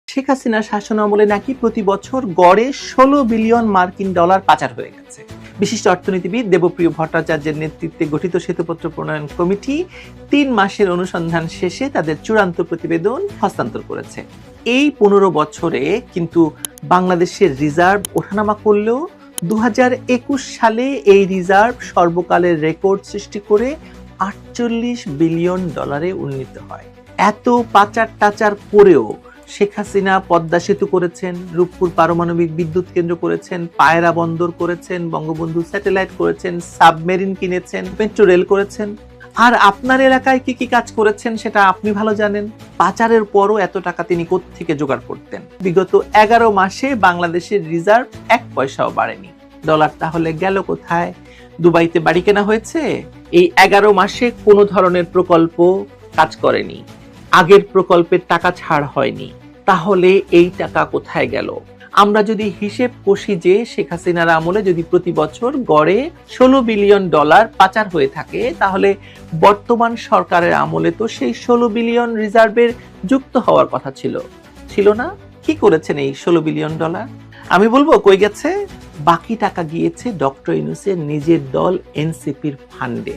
শেখ হাসিনার শাসন আমলে নাকি প্রতি বছর গড়ে 16 বিলিয়ন মার্কিন ডলার পাচার হয়ে গেছে। বিশিষ্ট অর্থনীতিবিদ দেবপ্রিয় ভট্টাচার্যের নেতৃত্বে গঠিত শ্বেতপত্র প্রণয়ন কমিটি 3 মাসের অনুসন্ধান শেষে তাদের চূড়ান্ত প্রতিবেদন হস্তান্তর করেছে। এই 15 বছরে কিন্তু বাংলাদেশের রিজার্ভ ওঠানামা করলেও 2021 সালে এই রিজার্ভ সর্বকালের রেকর্ড সৃষ্টি করে 48 বিলিয়ন ডলারে উন্নীত হয়। এত পাচার টাচার করেও শেখ হাসিনা পদ্মা সেতু করেছেন, রূপপুর পারমাণবিক বিদ্যুৎ কেন্দ্র করেছেন, পায়রা বন্দর করেছেন, বঙ্গবন্ধু স্যাটেলাইট করেছেন, সাবমেরিন কিনেছেন, মেট্রো রেল করেছেন। আর আপনার এলাকায় কি কি কাজ করেছেন সেটা আপনি ভালো জানেন। পাচারের পরও এত টাকা তিনি কোত্থেকে জোগাড় করতেন? বিগত 11 মাসে বাংলাদেশের রিজার্ভ 1 পয়সাও বাড়েনি। ডলার তাহলে গেল কোথায়? দুবাইতে বাড়ি কেনা হয়েছে? এই 11 মাসে কোনো ধরনের প্রকল্প কাজ করেনি, আগের প্রকল্পের টাকা ছাড় হয়নি। তাহলে এই টাকা কোথায় গেল? আমরা যদি হিসেব কষি যে শেখ হাসিনার আমলে যদি প্রতি বছর গড়ে 16 বিলিয়ন ডলার পাচার হয়ে থাকে, তাহলে বর্তমান সরকারের আমলে তো সেই 16 বিলিয়ন রিজার্ভের যুক্ত হওয়ার কথা ছিল না? কি করেছেন এই 16 বিলিয়ন ডলার? আমি বলবো কই গেছে? বাকি টাকা গিয়েছে ডক্টর ইউনূসের নিজের দল এনসিপির ফান্ডে।